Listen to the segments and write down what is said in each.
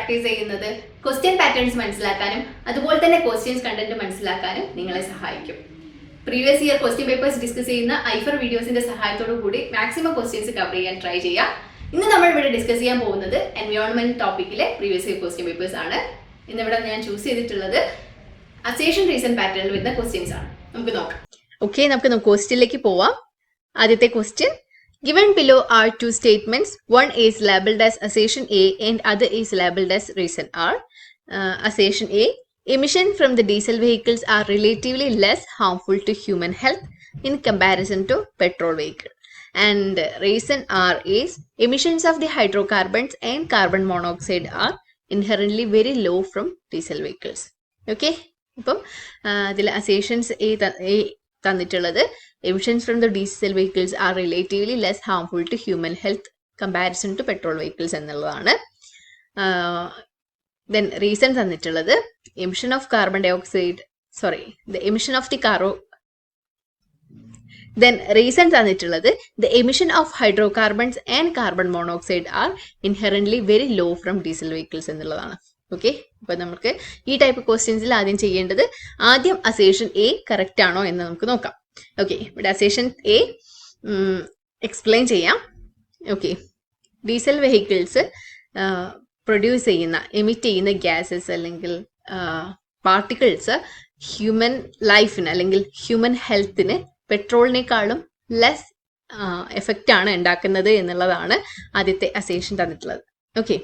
Practice ചെയ്യുന്നത് question patterns മനസ്സിലാക്കാനും അതുപോലെ തന്നെ ക്വസ്റ്റ്യൻസ് കണ്ടന്റ് മനസ്സിലാക്കാനും നിങ്ങളെ സഹായിക്കും. Previous year question papers discuss ചെയ്യുന്ന ഐഫർ വീഡിയോസിന്റെ സഹായത്തോടു കൂടി മാക്സിമം ക്വസ്റ്റ്യൻസ് കവർ ചെയ്യാൻ ട്രൈ ചെയ്യാം. ഇന്ന് നമ്മൾ ഇവിടെ ഡിസ്കസ് ചെയ്യാൻ പോകുന്നത് എൻവയോൺമെന്റ് ടോപ്പിക്കിലെ പ്രീവിയസ് ഇയർ ക്വസ്റ്റ്യൻ പേപ്പേഴ്സ് ആണ്. ഇന്നിവിടെ ഞാൻ ചൂസ് ചെയ്തിട്ടുള്ളത് അസേഷൻ റീസൺ പാറ്റേണിൽ വരുന്ന ക്വസ്റ്റ്യൻസ് ആണ്. നമുക്ക് നോക്കാം. ഓക്കെ, നമുക്ക് ക്വസ്റ്റ്യനിലേക്ക് പോവാം. ആദ്യത്തെ question, given below are two statements. One is labeled as assertion A and other is labeled as reason R. Assertion A, emission from the diesel vehicles are relatively less harmful to human health in comparison to petrol vehicle. And reason R is emissions of the hydrocarbons and carbon monoxide are inherently very low from diesel vehicles. Okay, അപ്പം ഇതിൽ assertions A തന്നിട്ടുള്ളത് emissions from the diesel vehicles are relatively less harmful to human health comparison to petrol vehicles എന്നുള്ളതാണ്. Then reason തന്നിട്ടുള്ളത് emission of carbon dioxide, the emission of the then reason തന്നിട്ടുള്ളത് the emission of hydrocarbons and carbon monoxide are inherently very low from diesel vehicles എന്നുള്ളതാണ്. Okay, അപ്പൊ നമുക്ക് ഈ type ക്വസ്റ്റ്യൻസിൽ ആദ്യം ചെയ്യേണ്ടത് ആദ്യം അസേഷൻ എ കറക്റ്റ് ആണോ എന്ന് നമുക്ക് നോക്കാം. ഓക്കെ, ഇവിടെ അസേഷൻ എ എക്സ്പ്ലെയിൻ ചെയ്യാം. ഓക്കെ, ഡീസൽ വെഹിക്കിൾസ് പ്രൊഡ്യൂസ് ചെയ്യുന്ന എമിറ്റ് ചെയ്യുന്ന ഗ്യാസസ് അല്ലെങ്കിൽ പാർട്ടിക്കിൾസ് ഹ്യൂമൻ ലൈഫിന് അല്ലെങ്കിൽ ഹ്യൂമൻ ഹെൽത്തിന് പെട്രോളിനേക്കാളും ലെസ് എഫക്റ്റ് ആണ് ഉണ്ടാക്കുന്നത് എന്നുള്ളതാണ് ആദ്യത്തെ അസേഷൻ തന്നിട്ടുള്ളത്. Okay,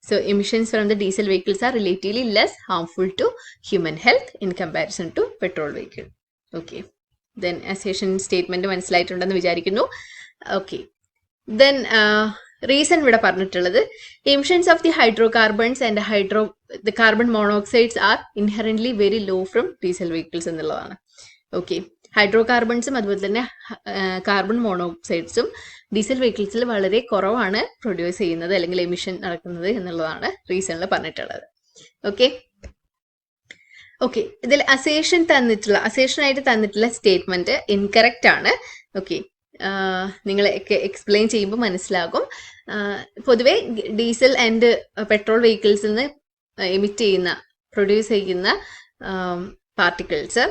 so emissions from the diesel vehicles are relatively less harmful to human health in comparison to petrol vehicle. Okay, then assertion statement മനസ്സിലായിട്ടുണ്ടെന്ന് വിചാരിക്കുന്നു. Okay, then reason ഇവിടെ പറഞ്ഞിട്ടുള്ളത് emissions of the hydrocarbons and the carbon monoxides are inherently very low from diesel vehicles എന്നുള്ളതാണ്. Okay, ഹൈഡ്രോകാർബൺസും അതുപോലെ തന്നെ carbon മോണോക്സൈഡ്സും diesel വെഹിക്കിൾസിൽ വളരെ കുറവാണ് produce ചെയ്യുന്നത് അല്ലെങ്കിൽ എമിഷൻ നടക്കുന്നത് എന്നുള്ളതാണ് റീസണിൽ പറഞ്ഞിട്ടുള്ളത്. ഓക്കെ, ഇതിൽ അസേഷനായിട്ട് തന്നിട്ടുള്ള സ്റ്റേറ്റ്മെന്റ് ഇൻകറക്റ്റ് ആണ്. ഓക്കെ, നിങ്ങൾ എക്സ്പ്ലെയിൻ ചെയ്യുമ്പോൾ മനസ്സിലാകും. പൊതുവെ ഡീസൽ ആൻഡ് പെട്രോൾ വെഹിക്കിൾസിൽ നിന്ന് പ്രൊഡ്യൂസ് ചെയ്യുന്ന പാർട്ടിക്കിൾസ്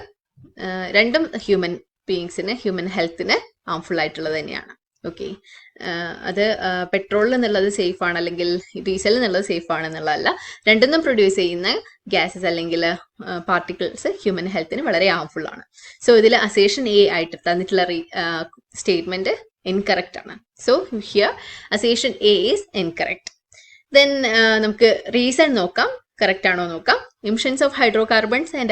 രണ്ടും ഹ്യൂമൻ ബീയിങ്സിന് ഹ്യൂമൻ ഹെൽത്തിന് ഹാംഫുൾ ആയിട്ടുള്ളത് തന്നെയാണ്. ഓക്കെ, അത് പെട്രോളിൽ നിന്നുള്ളത് സേഫ് ആണ് അല്ലെങ്കിൽ ഡീസലിൽ നിന്നുള്ളത് സേഫ് ആണ് എന്നുള്ളതല്ല, രണ്ടും പ്രൊഡ്യൂസ് ചെയ്യുന്ന ഗ്യാസസ് അല്ലെങ്കിൽ പാർട്ടിക്കിൾസ് ഹ്യൂമൻ ഹെൽത്തിന് വളരെ ഹാംഫുൾ ആണ്. സോ ഇതിൽ അസേഷൻ എ ആയിട്ട് തന്നിട്ടുള്ള സ്റ്റേറ്റ്മെന്റ് ഇൻകറക്റ്റ് ആണ്. So here assertion A is incorrect. Then നമുക്ക് റീസൺ നോക്കാം, കറക്റ്റ് ആണോ നോക്കാം. emissions of hydrocarbons and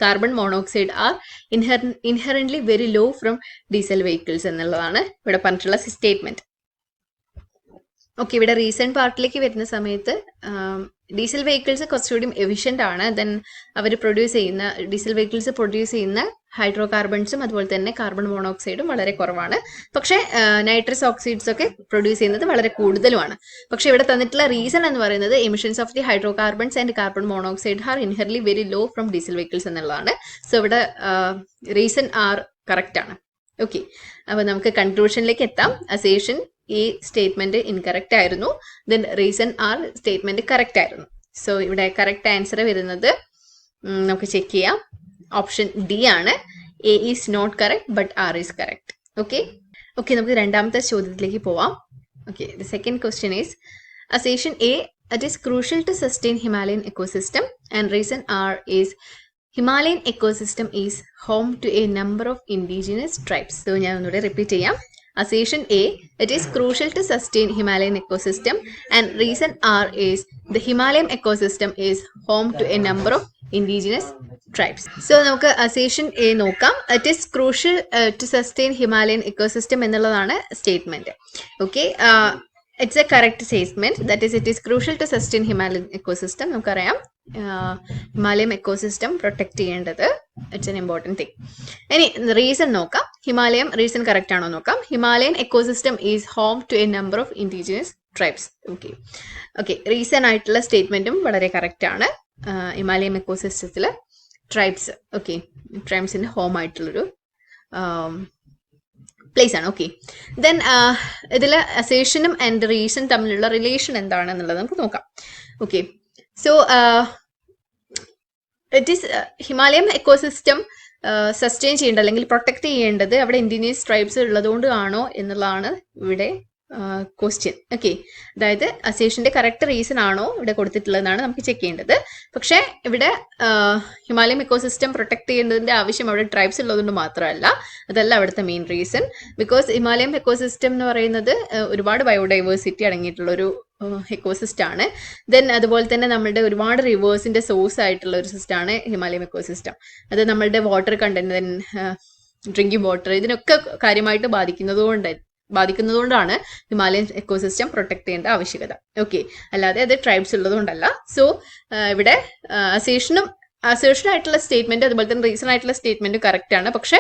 carbon monoxide are inherently very low from diesel vehicles എന്നുള്ളതാണ് ഇവിടെ പറഞ്ഞിട്ടുള്ള സ്റ്റേറ്റ്മെന്റ്. ഓക്കെ, ഇവിടെ റീസൺ പാർട്ടിലേക്ക് വരുന്ന സമയത്ത് ഡീസൽ വെഹിക്കിൾസ് കുറച്ചുകൂടി എഫിഷ്യൻ്റ് ആണ്. ദെൻ അവർ ഡീസൽ വെഹിക്കിൾസ് പ്രൊഡ്യൂസ് ചെയ്യുന്ന ഹൈഡ്രോകാർബൺസും അതുപോലെ തന്നെ കാർബൺ മോണോക്സൈഡും വളരെ കുറവാണ്. പക്ഷേ നൈട്രസ് ഓക്സൈഡ്സ് ഒക്കെ പ്രൊഡ്യൂസ് ചെയ്യുന്നത് വളരെ കൂടുതലുമാണ്. പക്ഷേ ഇവിടെ തന്നിട്ടുള്ള റീസൺ എന്ന് പറയുന്നത് emissions of the hydrocarbons and carbon monoxide are ഇൻഹെർലി very low from diesel vehicles എന്നുള്ളതാണ്. സോ ഇവിടെ റീസൺ ആർ കറക്റ്റ് ആണ്. ഓക്കെ, അപ്പോൾ നമുക്ക് കൺക്ലൂഷനിലേക്ക് എത്താം. അസേഷൻ ഈ സ്റ്റേറ്റ്മെന്റ് ഇൻകറക്റ്റ് ആയിരുന്നു, then reason R statement correct ആയിരുന്നു. സോ ഇവിടെ കറക്റ്റ് ആൻസർ വരുന്നത് നമുക്ക് ചെക്ക് ചെയ്യാം, ഓപ്ഷൻ ഡി ആണ്. A is not correct but R is correct. Okay, നമുക്ക് രണ്ടാമത്തെ ചോദ്യത്തിലേക്ക് പോവാം. Okay, the second question is assertion A, it is crucial to sustain Himalayan ecosystem, and reason R is Himalayan ecosystem is home to a number of indigenous tribes. So ഞാൻ ഒന്നുകൂടെ repeat ചെയ്യാം. Assertion A, it is crucial to sustain Himalayan ecosystem, and reason R is the Himalayan ecosystem is home to a number of indigenous tribes. So നമുക്ക് assertion A നോക്കാം. It is crucial to sustain Himalayan ecosystem എന്നുള്ളതാണ് statement. Okay, it's a correct statement, that is it is crucial to sustain Himalayan ecosystem. നമുക്കറിയാം Himalayam ecosystem protect ചെയ്യേണ്ടത് it's an important thing. ഇനി reason നോക്കാം. Reason correct ആണോ നോക്കാം. Himalayan ecosystem is home to a number of indigenous tribes. Okay, reason ആയിട്ടുള്ള സ്റ്റേറ്റ്മെന്റും വളരെ correct ആണ്. ഹിമാലയം എക്കോസിസ്റ്റത്തിൽ ട്രൈബ്സിന്റെ ഹോം ആയിട്ടുള്ളൊരു പ്ലേസ് ആണ്. ഓക്കെ, ദെൻ ഇതിൽ അസേഷനും ആൻഡ് റീസൺ തമ്മിലുള്ള റിലേഷൻ എന്താണെന്നുള്ളത് നമുക്ക് നോക്കാം. Okay, so it is Himalayan ecosystem sustain ചെയ്യേണ്ടത് അല്ലെങ്കിൽ പ്രൊട്ടക്ട് ചെയ്യേണ്ടത് അവിടെ ഇൻഡിജിനസ് ട്രൈബ്സ് ഉള്ളതുകൊണ്ട് ആണോ എന്നുള്ളതാണ് ഇവിടെ ക്വസ്റ്റ്യൻ. ഓക്കെ, അതായത് അസേഷന്റെ കറക്റ്റ് റീസൺ ആണോ ഇവിടെ കൊടുത്തിട്ടുള്ളതെന്നാണ് നമുക്ക് ചെക്ക് ചെയ്യേണ്ടത്. പക്ഷേ ഇവിടെ ഹിമാലയൻ എക്കോസിസ്റ്റം പ്രൊട്ടക്ട് ചെയ്യേണ്ടതിന്റെ ആവശ്യം അവിടെ ട്രൈബ്സ് ഉള്ളതുകൊണ്ട് മാത്രമല്ല, അതല്ല അവിടുത്തെ main reason. Because Himalayan ecosystem എന്ന് പറയുന്നത് ഒരുപാട് ബയോഡൈവേഴ്സിറ്റി അടങ്ങിയിട്ടുള്ള ഒരു എക്കോസിസ്റ്റം ആണ്. ദെൻ അതുപോലെ തന്നെ നമ്മളുടെ ഒരുപാട് റിവേഴ്സിന്റെ സോഴ്സ് ആയിട്ടുള്ള ഒരു സിസ്റ്റമാണ് ഹിമാലയൻ എക്കോസിസ്റ്റം. അത് നമ്മളുടെ water content, then drinking water, ഇതിനൊക്കെ കാര്യമായിട്ട് ബാധിക്കുന്നതുകൊണ്ടാണ് ഹിമാലയൻ എക്കോസിസ്റ്റം പ്രൊട്ടക്ട് ചെയ്യേണ്ട ആവശ്യകത. ഓക്കെ, അല്ലാതെ അത് ട്രൈബ്സ് ഉള്ളതുകൊണ്ടല്ല. സോ ഇവിടെ അസേഷനായിട്ടുള്ള സ്റ്റേറ്റ്മെന്റ് അതുപോലെ തന്നെ റീസൺ ആയിട്ടുള്ള സ്റ്റേറ്റ്മെന്റ് കറക്റ്റ് ആണ്. പക്ഷെ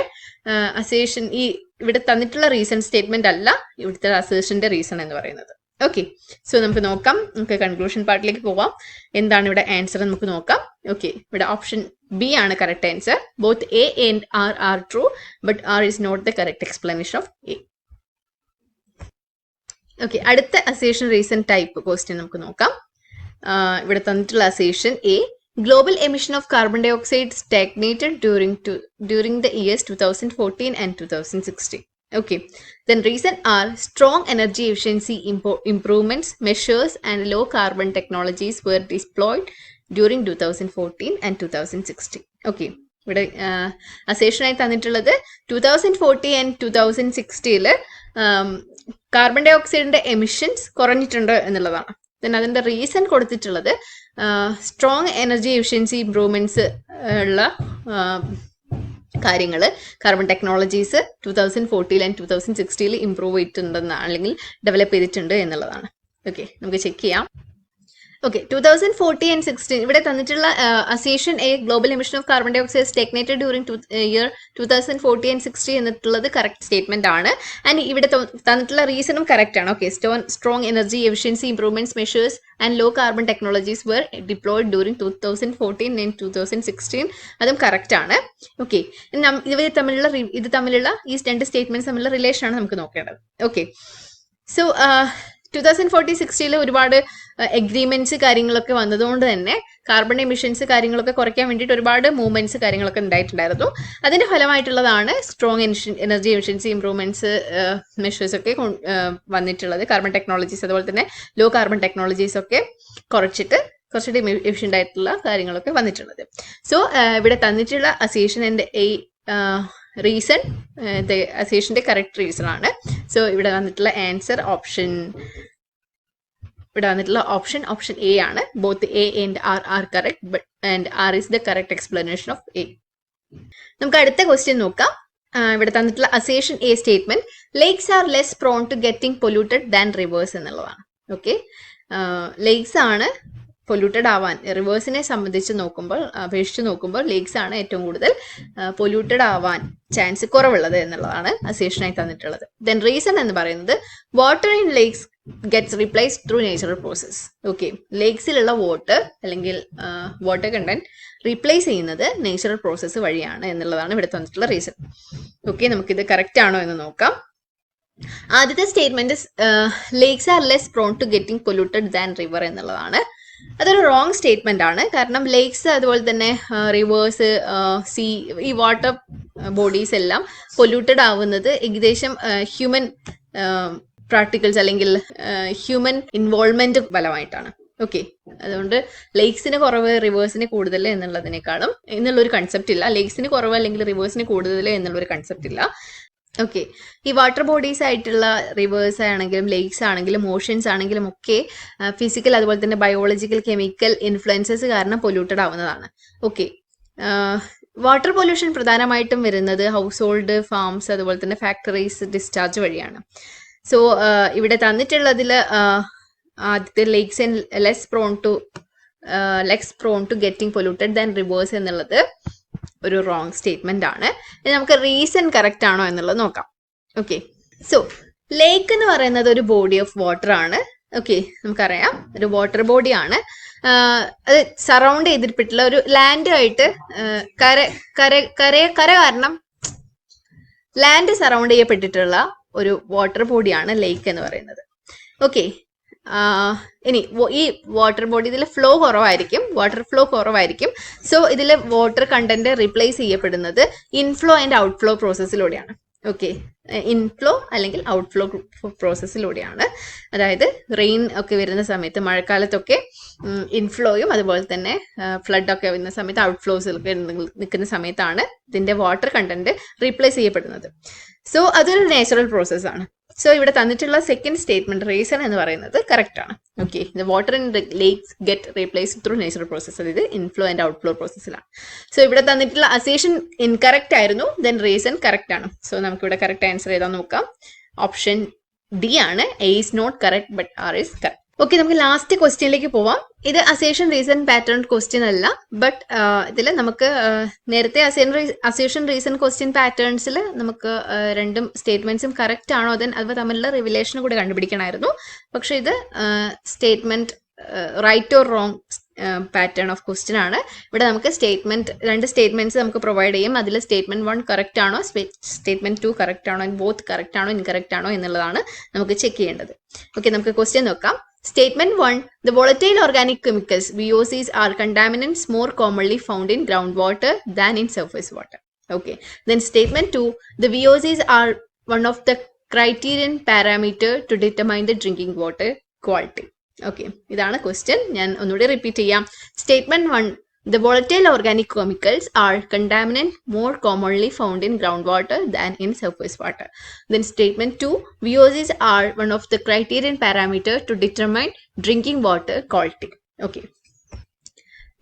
അസേഷൻ ഈ ഇവിടെ തന്നിട്ടുള്ള റീസൺ സ്റ്റേറ്റ്മെന്റ് അല്ല ഇവിടുത്തെ അസേഷന്റെ റീസൺ എന്ന് പറയുന്നത്. ഓക്കെ, സോ നമുക്ക് നോക്കാം, നമുക്ക് കൺക്ലൂഷൻ പാർട്ടിലേക്ക് പോവാം. എന്താണ് ഇവിടെ ആൻസർ നമുക്ക് നോക്കാം. ഓക്കെ, ഇവിടെ ഓപ്ഷൻ ബി ആണ് correct answer. Both A and R are true, but R is not the correct explanation of A. Okay, അടുത്ത അസേഷൻ റീസൺ ടൈപ്പ് ക്വസ്റ്റ്യൻ നമുക്ക് നോക്കാം. ഇവിടെ തന്നിട്ടുള്ള assertion A, global emission of carbon dioxide stagnated during the years 2014 and 2016. Okay, then reason are strong energy efficiency improvements measures and low carbon technologies were deployed during 2014 and 2016. Okay, ഇവിടെ അസേഷനായി തന്നിട്ടുള്ളത് 2014 and 2016 carbon dye ഓക്സൈഡിന്റെ emissions കുറഞ്ഞിട്ടുണ്ട് എന്നുള്ളതാണ്. Then അതിന്റെ reason കൊടുത്തിട്ടുള്ളത് strong energy efficiency improvements ഉള്ള കാര്യങ്ങൾ, carbon technologies 2014 and 2016 improve ചെയ്തിട്ടുണ്ടെന്നാണ്, അല്ലെങ്കിൽ develop ചെയ്തിട്ടുണ്ട് എന്നുള്ളതാണ്. ഓക്കെ, നമുക്ക് ചെക്ക് ചെയ്യാം. ഓക്കെ, 2014 ആൻഡ് 16 ഇവിടെ തന്നിട്ടുള്ള assertion A, global emission of carbon dioxide stagnated during year 2014 and 16 എന്നിട്ടുള്ളത് കറക്റ്റ് സ്റ്റേറ്റ്മെന്റ് ആണ്. ആൻഡ് ഇവിടെ തന്നിട്ടുള്ള റീസണും കറക്റ്റ് ആണ്. Okay, strong energy efficiency improvements measures and low carbon technologies were deployed during 2014 and 2016, അതും correct ആണ്. Okay, ഇത് തമ്മിലുള്ള ഈ രണ്ട് സ്റ്റേറ്റ്മെന്റ്സ് തമ്മിലുള്ള റിലേഷൻ ആണ് നമുക്ക് നോക്കേണ്ടത്. ഓക്കെ, സോ 2014-16 ഒരുപാട് എഗ്രിമെന്റ്സ് കാര്യങ്ങളൊക്കെ വന്നതുകൊണ്ട് തന്നെ കാർബൺ എമിഷൻസ് കാര്യങ്ങളൊക്കെ കുറയ്ക്കാൻ വേണ്ടിയിട്ട് ഒരുപാട് മൂവ്മെന്റ്സ് കാര്യങ്ങളൊക്കെ ഉണ്ടായിട്ടുണ്ടായിരുന്നു. അതിന്റെ ഫലമായിട്ടുള്ളതാണ് strong energy efficiency improvements measures ഒക്കെ വന്നിട്ടുള്ളത്. കാർബൺ ടെക്നോളജീസ് അതുപോലെ തന്നെ ലോ കാർബൺ ടെക്നോളജീസ് ഒക്കെ കുറച്ചുകൂടി എഫിഷ്യൻ്റ് ആയിട്ടുള്ള കാര്യങ്ങളൊക്കെ വന്നിട്ടുള്ളത്. സോ ഇവിടെ തന്നിട്ടുള്ള അസേഷൻ ആൻഡ് എ റീസൺ അസേഷന്റെ കറക്റ്റ് റീസൺ ആണ്. സോ ഇവിടെ വന്നിട്ടുള്ള ആൻസർ ഓപ്ഷൻ എ ആണ്. Both A and R are correct and R is the correct explanation of A. നമുക്ക് അടുത്ത ക്വസ്റ്റ്യൻ നോക്കാം. ഇവിടെ തന്നിട്ടുള്ള assertion A statement, lakes are less prone to getting polluted than rivers എന്നുള്ളതാണ്. Okay, lakes ആണ് polluted ആവാൻ, റിവേഴ്സിനെ അപേക്ഷിച്ച് നോക്കുമ്പോൾ ലേക്സ് ആണ് ഏറ്റവും കൂടുതൽ പൊല്യൂട്ടഡ് ആവാൻ ചാൻസ് കുറവുള്ളത് എന്നുള്ളതാണ് അസേഷനായി തന്നിട്ടുള്ളത്. ദെൻ റീസൺ എന്ന് പറയുന്നത് water in lakes gets replaced through natural process. Okay, ലേക്സിലുള്ള വാട്ടർ അല്ലെങ്കിൽ വാട്ടർ കണ്ടന്റ് റീപ്ലേസ് ചെയ്യുന്നത് നേച്ചുറൽ പ്രോസസ്സ് വഴിയാണ് എന്നുള്ളതാണ് ഇവിടെ തന്നിട്ടുള്ള റീസൺ. ഓക്കെ, നമുക്കിത് കറക്റ്റ് ആണോ എന്ന് നോക്കാം. ആദ്യത്തെ statement lakes are less prone to getting polluted than river എന്നുള്ളതാണ്. അതൊരു റോങ് സ്റ്റേറ്റ്മെന്റ് ആണ്. കാരണം ലേക്സ് അതുപോലെ തന്നെ റിവേഴ്സ്, സീ, ഈ വാട്ടർ ബോഡീസ് എല്ലാം പൊല്യൂട്ടഡ് ആവുന്നത് ഏകദേശം ഹ്യൂമൻ പ്രാക്ടിക്കൽസ് അല്ലെങ്കിൽ ഹ്യൂമൻ ഇൻവോൾവ്മെന്റ് ഫലമായിട്ടാണ്. ഓക്കെ, അതുകൊണ്ട് ലേക്സിന് കുറവ് റിവേഴ്സിന് കൂടുതൽ എന്നുള്ളതിനേക്കാളും എന്നുള്ളൊരു കൺസെപ്റ്റ് ഇല്ല. ലേക്സിന് കുറവ് അല്ലെങ്കിൽ റിവേഴ്സിന് കൂടുതൽ എന്നുള്ളൊരു കൺസെപ്റ്റ് ഇല്ല. ഓക്കെ, ഈ വാട്ടർ ബോഡീസ് ആയിട്ടുള്ള റിവേഴ്സ് ആണെങ്കിലും ലേക്സ് ആണെങ്കിലും ഓഷ്യൻസ് ആണെങ്കിലും ഒക്കെ ഫിസിക്കൽ അതുപോലെ തന്നെ ബയോളജിക്കൽ കെമിക്കൽ ഇൻഫ്ലുവൻസസ് കാരണം പൊല്യൂട്ടഡ് ആവുന്നതാണ്. ഓക്കെ, വാട്ടർ പൊല്യൂഷൻ പ്രധാനമായിട്ടും വരുന്നത് ഹൗസ് ഹോൾഡ്, ഫാംസ് അതുപോലെ തന്നെ ഫാക്ടറീസ് ഡിസ്ചാർജ് വഴിയാണ്. സോ ഇവിടെ തന്നിട്ടുള്ളതിൽ ആദ്യത്തെ lakes and less prone to getting polluted than rivers എന്നുള്ളത് ഒരു റോങ് സ്റ്റേറ്റ്മെന്റ് ആണ്. നമുക്ക് റീസൺ കറക്റ്റ് ആണോ എന്നുള്ളത് നോക്കാം. ഓക്കെ, സോ ലേക്ക് എന്ന് പറയുന്നത് ഒരു ബോഡി ഓഫ് വാട്ടർ ആണ്. ഓക്കെ, നമുക്കറിയാം ഒരു വാട്ടർ ബോഡിയാണ്. അത് സറൗണ്ട് ചെയ്തിട്ടുള്ള ഒരു ലാൻഡുമായിട്ട് കര കാരണം ലാൻഡ് സറൗണ്ട് ചെയ്യപ്പെട്ടിട്ടുള്ള ഒരു വാട്ടർ ബോഡിയാണ് ലേക്ക് എന്ന് പറയുന്നത്. ഓക്കെ, ഇനി ഈ വാട്ടർ ബോഡി ഇതിൽ ഫ്ലോ കുറവായിരിക്കും, വാട്ടർ ഫ്ലോ കുറവായിരിക്കും. സോ ഇതിൽ വാട്ടർ കണ്ടന്റ് റീപ്ലേസ് ചെയ്യപ്പെടുന്നത് ഇൻഫ്ലോ ആൻഡ് ഔട്ട്ഫ്ലോ പ്രോസസ്സിലൂടെയാണ്. ഓക്കെ, ഇൻഫ്ലോ അല്ലെങ്കിൽ ഔട്ട്ഫ്ലോ പ്രോസസ്സിലൂടെയാണ്. അതായത് റെയിൻ ഒക്കെ വരുന്ന സമയത്ത്, മഴക്കാലത്തൊക്കെ ഇൻഫ്ലോയും അതുപോലെ തന്നെ ഫ്ലഡ് ഒക്കെ വരുന്ന സമയത്ത് ഔട്ട്ഫ്ലോസിലൊക്കെ നിൽക്കുന്ന സമയത്താണ് ഇതിന്റെ വാട്ടർ കണ്ടന്റ് റീപ്ലേസ് ചെയ്യപ്പെടുന്നത്. സോ അതൊരു നാച്ചുറൽ പ്രോസസ്സാണ്. സോ ഇവിടെ തന്നിട്ടുള്ള സെക്കൻഡ് സ്റ്റേറ്റ്മെന്റ് റീസൺ എന്ന് പറയുന്നത് കറക്റ്റ് ആണ്. Okay, the water in lakes get replaced through natural process, അതായത് ഇൻഫ്ലോ ആൻഡ് ഔട്ട്ഫ്ലോ പ്രോസസ്സിലാണ്. സോ ഇവിടെ തന്നിട്ടുള്ള അസേഷൻ ഇൻകറക്റ്റ് ആയിരുന്നു, ദെൻ റീസൺ കറക്റ്റ് ആണ്. സോ നമുക്ക് ഇവിടെ കറക്റ്റ് ആൻസർ ഏതാ നോക്കാം. ഓപ്ഷൻ ഡി ആണ്. A is not correct but R is correct. Okay, നമുക്ക് ലാസ്റ്റ് ക്വസ്റ്റ്യനിലേക്ക് പോവാം. ഇത് അസേഷൻ റീസൺ പാറ്റേൺ ക്വസ്റ്റ്യൻ അല്ല, ബട്ട് ഇതിൽ നമുക്ക് നേരത്തെ അസേഷൻ റീസൺ ക്വസ്റ്റ്യൻ പാറ്റേൺസിൽ നമുക്ക് രണ്ടും സ്റ്റേറ്റ്മെന്റ്സും കറക്റ്റ് ആണോ അവ തമ്മിലുള്ള റിവിലേഷൻ കൂടെ കണ്ടുപിടിക്കണമായിരുന്നു. പക്ഷെ ഇത് statement right or wrong pattern of question ആണ്. ഇവിടെ നമുക്ക് രണ്ട് സ്റ്റേറ്റ്മെന്റ്സ് നമുക്ക് പ്രൊവൈഡ് ചെയ്യും. അതിൽ സ്റ്റേറ്റ്മെന്റ് 1 കറക്റ്റ് ആണോ, സ്റ്റേറ്റ്മെന്റ് 2 കറക്റ്റ് ആണോ, ബോത്ത് കറക്റ്റ് ആണോ ഇൻകറക്റ്റ് ആണോ എന്നുള്ളതാണ് നമുക്ക് ചെക്ക് ചെയ്യേണ്ടത്. ഓക്കെ, നമുക്ക് ക്വസ്റ്റ്യൻ നോക്കാം. Statement 1. The volatile organic chemicals VOCs are contaminants more commonly found in groundwater than in surface water. Okay. Then statement 2. The VOCs are one of the criterion parameter to determine the drinking water quality. Okay. ഇതാണ് question. ഞാൻ ഒന്നുകൂടി repeat ചെയ്യാം. Statement 1. The volatile organic chemicals are contaminant more commonly found in groundwater than in surface water. Then statement 2, VOCs are one of the criterion parameter to determine drinking water quality. Okay.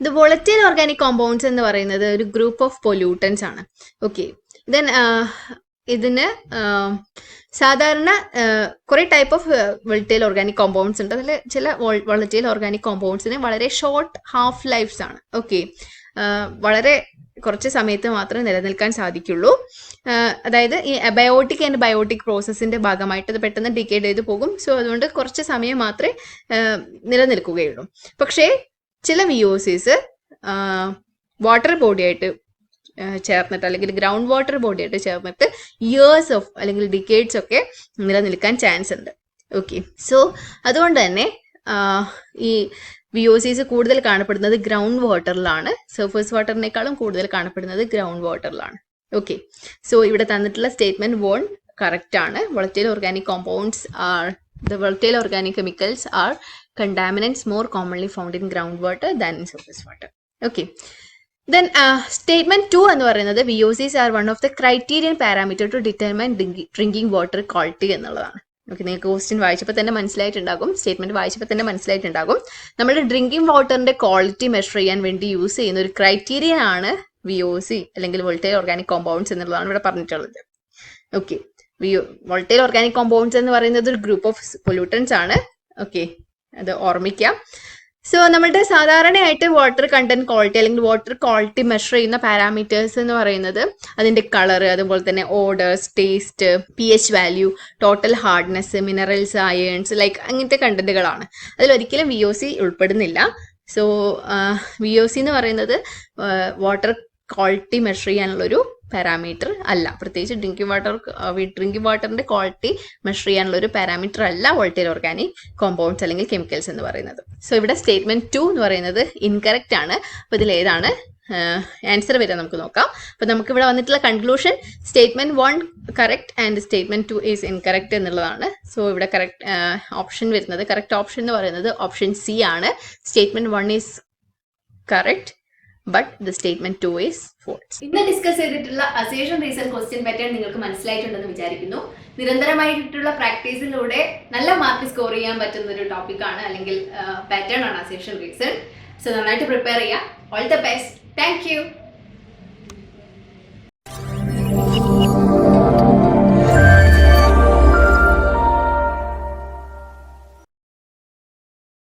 The volatile organic compounds എന്ന് പറയുന്നത് ഒരു group of pollutants ആണ്. Okay, then ഇതിന് സാധാരണ കുറെ type of volatile organic compounds ഉണ്ട്. അതിൽ ചില വോളറ്റൈൽ ഓർഗാനിക് കോമ്പൗണ്ട്സിന് വളരെ ഷോർട്ട് ഹാഫ് ലൈഫ്സ് ആണ്. ഓക്കെ, വളരെ കുറച്ച് സമയത്ത് മാത്രമേ നിലനിൽക്കാൻ സാധിക്കുള്ളൂ. അതായത് ഈ അബയോട്ടിക് ആൻഡ് ബയോട്ടിക് പ്രോസസ്സിന്റെ ഭാഗമായിട്ട് അത് പെട്ടെന്ന് ഡിക്കേഡ് ചെയ്ത് പോകും. സോ അതുകൊണ്ട് കുറച്ച് സമയം മാത്രമേ നിലനിൽക്കുകയുള്ളൂ. പക്ഷേ ചില VOCs വാട്ടർ ബോഡിയായിട്ട് ചേർന്നിട്ട് അല്ലെങ്കിൽ ഗ്രൗണ്ട് വാട്ടർ ബോഡിയായിട്ട് ചേർന്നിട്ട് ഇയേഴ്സ് ഓഫ് അല്ലെങ്കിൽ ഡിക്കേഡ്സ് ഒക്കെ നിലനിൽക്കാൻ ചാൻസ് ഉണ്ട്. ഓക്കെ, സോ അതുകൊണ്ട് തന്നെ ഈ VOCs കൂടുതൽ കാണപ്പെടുന്നത് ഗ്രൗണ്ട് വാട്ടറിലാണ്. സർഫേസ് വാട്ടറിനേക്കാളും കൂടുതൽ കാണപ്പെടുന്നത് ഗ്രൗണ്ട് വാട്ടറിലാണ്. ഓക്കെ, സോ ഇവിടെ തന്നിട്ടുള്ള സ്റ്റേറ്റ്മെന്റ് 1 കറക്റ്റ് ആണ്. volatile organic compounds are the volatile organic chemicals are contaminants more commonly found in groundwater than in surface water. Okay. Then statement 2 എന്ന് പറയുന്നത് VOCs are one of the criterion parameter to determine drinking water quality എന്നുള്ളതാണ്. Okay, നിങ്ങൾക്ക് question വായിച്ചപ്പോൾ തന്നെ മനസ്സിലായിട്ടുണ്ടാകും, statement വായിച്ചപ്പോൾ തന്നെ മനസ്സിലായിട്ടുണ്ടാകും. നമ്മുടെ drinking വാട്ടറിന്റെ quality measure ചെയ്യാൻ വേണ്ടി യൂസ് ചെയ്യുന്ന ഒരു ക്രൈറ്റീരിയൻ ആണ് VOC അല്ലെങ്കിൽ വോളറ്റൈൽ ഓർഗാനിക് കോമ്പൗണ്ട്സ് എന്നുള്ളതാണ് ഇവിടെ പറഞ്ഞിട്ടുള്ളത്. ഓക്കെ, വോളറ്റൈൽ ഓർഗാനിക് കോമ്പൗണ്ട്സ് എന്ന് പറയുന്നത് ഒരു ഗ്രൂപ്പ് ഓഫ് പൊല്യൂട്ടൻസ് ആണ്. ഓക്കെ, അത് ഓർമ്മിക്കാം. സോ നമ്മുടെ സാധാരണയായിട്ട് വാട്ടർ കണ്ടന്റ് ക്വാളിറ്റി അല്ലെങ്കിൽ വാട്ടർ ക്വാളിറ്റി മെഷർ ചെയ്യുന്ന പാരാമീറ്റേഴ്സ് എന്ന് പറയുന്നത് അതിന്റെ കളർ, അതുപോലെ തന്നെ orders, taste, pH value, total hardness, minerals, irons, like അങ്ങനത്തെ കണ്ടന്റുകളാണ്. അതിലൊരിക്കലും VOC ഉൾപ്പെടുന്നില്ല. സോ VOC എന്ന് പറയുന്നത് വാട്ടർ ക്വാളിറ്റി മെഷർ ചെയ്യാനുള്ളൊരു പാരാമീറ്റർ അല്ല. പ്രത്യേകിച്ച് ഡ്രിങ്കിങ് വാട്ടറിന്റെ ക്വാളിറ്റി മെഷർ ചെയ്യാനുള്ള ഒരു പാരാമീറ്റർ അല്ല വോളറ്റൈൽ ഓർഗാനിക് കോമ്പൗണ്ട്സ് അല്ലെങ്കിൽ കെമിക്കൽസ് എന്ന് പറയുന്നത്. സോ ഇവിടെ സ്റ്റേറ്റ്മെന്റ് 2 എന്ന് പറയുന്നത് ഇൻകറക്റ്റ് ആണ്. അപ്പോൾ ഇതിൽ ഏതാണ് ആൻസർ വരെ നമുക്ക് നോക്കാം. അപ്പോൾ നമുക്ക് ഇവിടെ വന്നിട്ടുള്ള conclusion statement 1 correct and statement 2 is incorrect എന്നുള്ളതാണ്. സോ ഇവിടെ കറക്റ്റ് ഓപ്ഷൻ വരുന്നത്, കറക്റ്റ് ഓപ്ഷൻ എന്ന് പറയുന്നത് ഓപ്ഷൻ സി ആണ്. Statement 1 is correct but the statement 2 is false. ഇന്ന് ഡിസ്കസ് ചെയ്തിട്ടുള്ള അസേഷൻ റീസൺ ക്വസ്റ്റ്യൻ പാറ്റേൺ നിങ്ങൾക്ക് മനസ്സിലായിട്ടുണ്ടെന്ന് വിചാരിക്കുന്നു. നിരന്തരമായിട്ടുള്ള പ്രാക്ടീസിലൂടെ നല്ല മാർക്ക് സ്കോർ ചെയ്യാൻ പറ്റുന്ന ഒരു ടോപ്പിക്കാണ് അല്ലെങ്കിൽ പാറ്റേൺ ആണ് അസേഷൻ റീസൺ. സോ നന്നായിട്ട് പ്രിപ്പയർ ചെയ്യുക. All the best. Thank you.